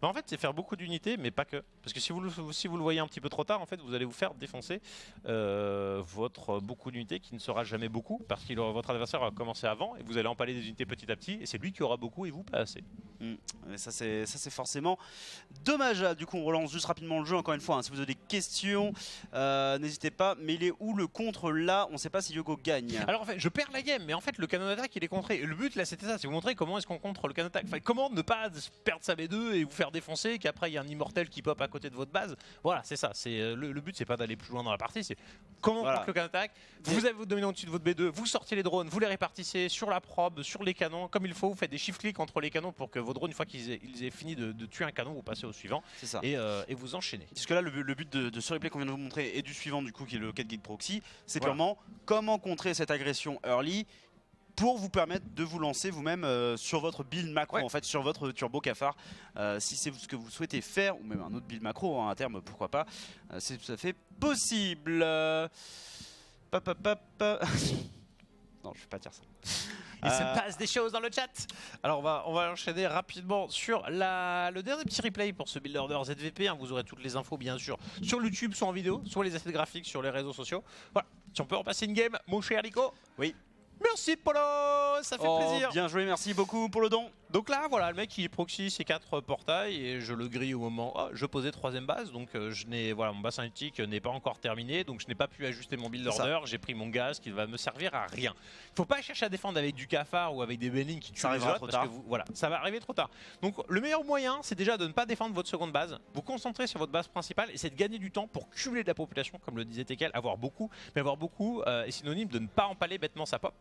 En fait c'est faire beaucoup d'unités mais pas que, parce que si vous le voyez un petit peu trop tard en fait vous allez vous faire défoncer votre beaucoup d'unités qui ne sera jamais beaucoup parce que votre adversaire va commencer avant et vous allez empaler des unités petit à petit et c'est lui qui aura beaucoup et vous pas assez. Mais ça c'est forcément dommage. Du coup on relance juste rapidement le jeu encore une fois, hein. Si vous avez des questions n'hésitez pas, mais il est où le contre là? On sait pas si Yogo gagne. Alors en fait je perds la game mais en fait le canon d'attaque il est contré. Le but là c'était ça, c'est vous montrer comment est-ce qu'on contre le canon d'attaque. Enfin, comment ne pas perdre sa B2 et vous faire défoncer et qu'après il y a un immortel qui pop à côté de votre base. Voilà c'est ça, c'est le but c'est pas d'aller plus loin dans la partie, c'est comment on contre le canon d'attaque. Vous avez votre dominant au-dessus de votre B2, vous sortez les drones, vous les répartissez sur la probe, sur les canons comme il faut, vous faites des shift clics entre les canons pour que vos drones, une fois qu'ils aient fini de tuer un canon, vous passez au suivant. C'est ça. Et vous enchaînez. Parce que là le but de ce replay qu'on vient de vous montrer et du suivant du coup qui est le 4 gate proxy, c'est purement comment contrer cette agression early pour vous permettre de vous lancer vous-même sur votre build macro, en fait sur votre turbo cafard. Si c'est ce que vous souhaitez faire, ou même un autre build macro à terme, pourquoi pas, c'est tout à fait possible. Non, je vais pas dire ça. Il se passe des choses dans le chat. Alors on va enchaîner rapidement sur le dernier petit replay pour ce Build Order ZVP. Vous aurez toutes les infos bien sûr sur YouTube, soit en vidéo, soit les assets graphiques sur les réseaux sociaux. Voilà, si on peut repasser une game, mon cher Nico. Oui. Merci Polo, ça fait plaisir. Bien joué, merci beaucoup pour le don. Donc là voilà, le mec il proxy ses 4 portails et je le grille au moment je posais 3ème base, donc mon bassin électrique n'est pas encore terminé, donc je n'ai pas pu ajuster mon build order. J'ai pris mon gaz qui va me servir à rien. Il faut pas chercher à défendre avec du cafard ou avec des bellings qui tuent les autres parce que ça va arriver trop tard. Donc le meilleur moyen c'est déjà de ne pas défendre votre seconde base, vous concentrer sur votre base principale et c'est de gagner du temps pour cumuler de la population comme le disait Tekel. Avoir beaucoup, mais avoir beaucoup est synonyme de ne pas empaler bêtement sa pop.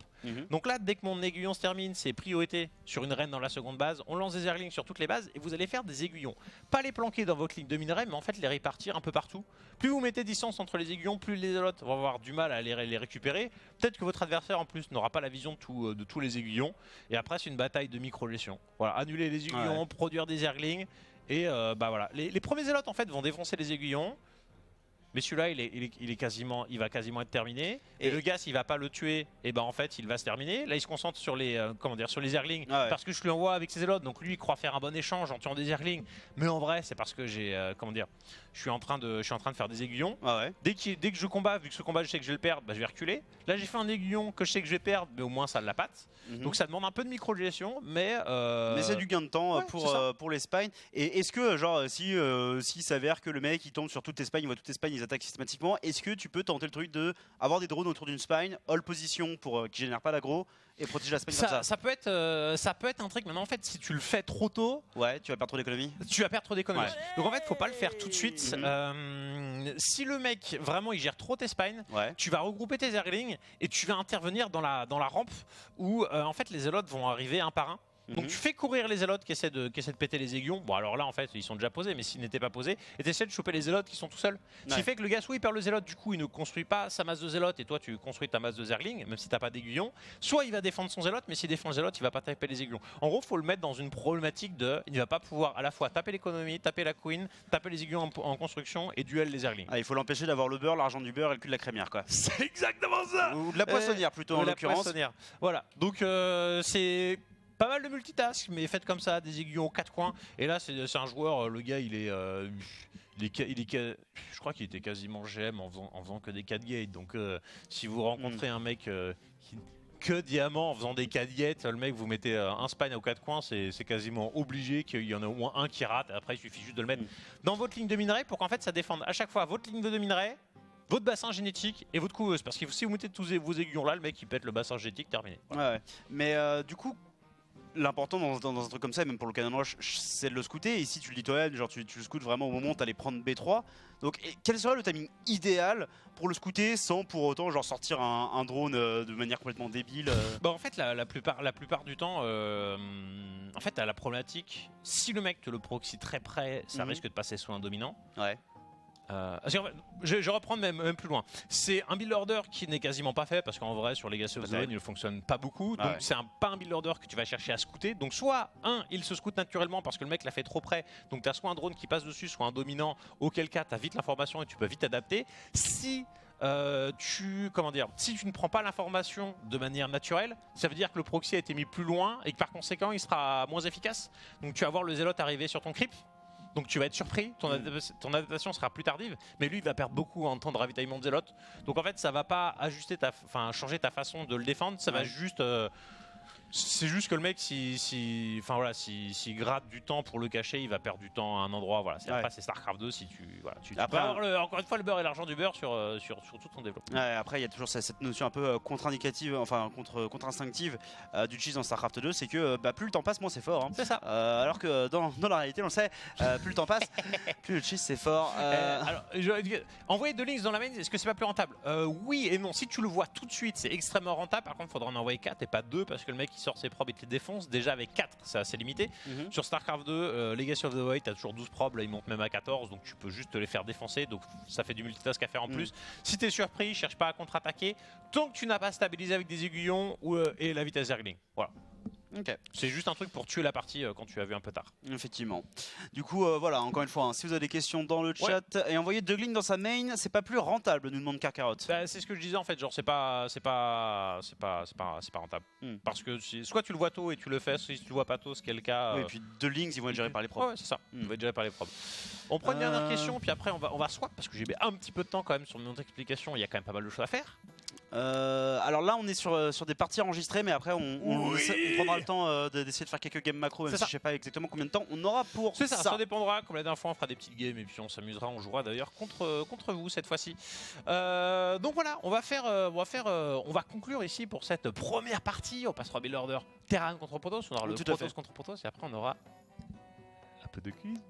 Donc là, dès que mon aiguillon se termine, c'est priorité sur une reine dans la seconde base. On lance des zerglings sur toutes les bases et vous allez faire des aiguillons. Pas les planquer dans votre ligne de minerai, mais en fait les répartir un peu partout. Plus vous mettez distance entre les aiguillons, plus les zélotes vont avoir du mal à les récupérer. Peut-être que votre adversaire en plus n'aura pas la vision de tous les aiguillons. Et après, c'est une bataille de micro-gestion. Voilà, annuler les aiguillons, produire des zerglings. Et bah voilà, les premiers zélotes en fait vont défoncer les aiguillons. Mais celui-là, il va quasiment être terminé. Et le gars, s'il va pas le tuer, et ben en fait, il va se terminer. Là, il se concentre sur les, sur les zerglings, parce que je lui envoie avec ses zélotes. Donc lui, il croit faire un bon échange en tuant des zerglings. Mais en vrai, c'est parce que j'ai, je suis en train de faire des aiguillons. Dès que je combat, vu que ce combat, je sais que je vais le perdre, bah, je vais reculer. Là, j'ai fait un aiguillon que je sais que je vais perdre, mais au moins ça la patte. Donc ça demande un peu de micro-gestion, mais c'est du gain de temps pour les spines. Et est-ce que, genre, s'il s'avère que le mec il tombe sur toutes tes spines, il voit toutes tes spines, ils attaquent systématiquement, est-ce que tu peux tenter le truc de avoir des drones autour d'une spine, hold position pour qui génère pas l'aggro et protéger la spine comme ça? Ça peut être un truc. Maintenant, en fait, si tu le fais trop tôt, tu vas perdre trop d'économie. Donc en fait, faut pas le faire tout de suite. Si le mec vraiment il gère trop tes spines, tu vas regrouper tes zerglings et tu vas intervenir dans la rampe où en fait les zélotes vont arriver un par un. Donc tu fais courir les zélotes qui essaient de péter les aiguillons. Bon alors là en fait ils sont déjà posés, mais s'ils n'étaient pas posés, et tu essaies de choper les zélotes qui sont tout seuls. Ce qui fait que le gars soit il perd le zélote, du coup il ne construit pas sa masse de zélotes et toi tu construis ta masse de zerglings, même si t'as pas d'aiguillons. Soit il va défendre son zélote, mais s'il défend le zélote il va pas taper les aiguillons. En gros faut le mettre dans une problématique de il ne va pas pouvoir à la fois taper l'économie, taper la queen, taper les aiguillons en construction et duel les zerglings. Il faut l'empêcher d'avoir le beurre, l'argent du beurre et le cul de la crémière quoi. C'est exactement ça. Ou de la poissonnière plutôt en l'occurrence. Voilà, donc c'est pas mal de multitask, mais faites comme ça, des aiguillons aux quatre coins. Et là, c'est un joueur, le gars, je crois qu'il était quasiment GM en faisant que des 4 gates. Donc, si vous rencontrez un mec que diamant en faisant des 4 gates, le mec, vous mettez un spine aux 4 coins, c'est quasiment obligé qu'il y en a au moins un qui rate. Après, il suffit juste de le mettre dans votre ligne de minerai pour qu'en fait, ça défende à chaque fois votre ligne de minerai, votre bassin génétique et votre couveuse. Parce que si vous mettez tous vos aiguillons là, le mec, il pète le bassin génétique, terminé. Voilà. Mais du coup, l'important dans un truc comme ça, et même pour le Cannon Rush, c'est de le scouter. Et ici, tu le dis toi-même, genre tu le scoutes vraiment au moment où tu allais prendre B3. Donc, quel serait le timing idéal pour le scouter sans pour autant genre sortir un drone de manière complètement débile Bah en fait, la plupart du temps, en fait, t'as la problématique. Si le mec te le proxy très près, ça risque de passer sous un dominant. Je vais reprendre même plus loin. C'est un build order qui n'est quasiment pas fait parce qu'en vrai sur Legacy of the Void il ne fonctionne pas beaucoup. Donc c'est pas un build order que tu vas chercher à scouter. Donc soit il se scoute naturellement parce que le mec l'a fait trop près. Donc tu as soit un drone qui passe dessus, soit un dominant. Auquel cas tu as vite l'information et tu peux vite t'adapter. Si si tu ne prends pas l'information de manière naturelle, ça veut dire que le proxy a été mis plus loin et que par conséquent il sera moins efficace. Donc tu vas voir le zélote arriver sur ton creep. Donc tu vas être surpris, ton adaptation sera plus tardive, mais lui il va perdre beaucoup en temps de ravitaillement de zélote. Donc en fait ça va pas changer ta façon de le défendre, ça va juste... c'est juste que le mec, s'il gratte du temps pour le cacher, il va perdre du temps à un endroit. Voilà. Après, c'est StarCraft 2. Si tu peux avoir encore une fois le beurre et l'argent du beurre sur tout ton développement. Après, il y a toujours cette notion un peu contre-indicative, enfin contre-instinctive du cheese dans StarCraft 2, c'est que plus le temps passe, moins c'est fort. Hein. C'est ça. Alors que dans la réalité, on le sait, plus le temps passe, plus le cheese c'est fort. Alors, envoyer 2 links dans la main, est-ce que c'est pas plus rentable? Oui et non. Si tu le vois tout de suite, c'est extrêmement rentable. Par contre, il faudra en envoyer 4 et pas 2 parce que le mec qui sort ses probes et te les défonce. Déjà avec 4 c'est assez limité. Sur StarCraft 2, Legacy of the Void, t'as toujours 12 probes, là ils montent même à 14, donc tu peux juste te les faire défoncer, donc ça fait du multitask à faire en plus. Si t'es surpris, cherche pas à contre-attaquer tant que tu n'as pas stabilisé avec des aiguillons et la vitesse zergling. Voilà. C'est juste un truc pour tuer la partie quand tu as vu un peu tard. Effectivement. Du coup, voilà, encore une fois, si vous avez des questions dans le chat et envoyer Dougling dans sa main, c'est pas plus rentable, nous demande Carcarot. C'est ce que je disais en fait, genre c'est pas rentable. Parce que soit tu le vois tôt et tu le fais, si tu le vois pas tôt, ce qui est le cas. Et puis Dougling, ils vont être gérés par les probes. Ouais, c'est ça. Ils vont être gérés par les probes. On prend une dernière question, puis après on va swap parce que j'ai un petit peu de temps quand même sur mon explication. Il y a quand même pas mal de choses à faire. Alors là, on est sur des parties enregistrées, mais après on prendra le temps d'essayer de faire quelques games macro, même si je sais pas exactement combien de temps on aura pour ça. Ça dépendra, comme la dernière fois on fera des petites games et puis on s'amusera, on jouera d'ailleurs contre vous cette fois-ci. Donc voilà, on va conclure ici pour cette première partie. On passera Build Order Terran contre Protoss, on aura le Protoss contre Protoss et après on aura peu de cuisine.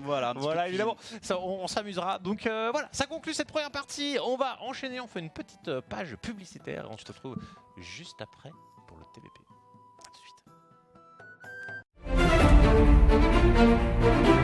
Voilà, évidemment, ça, on s'amusera. Donc voilà, ça conclut cette première partie. On va enchaîner, on fait une petite page publicitaire. On se retrouve juste après pour le TVP. A tout de suite.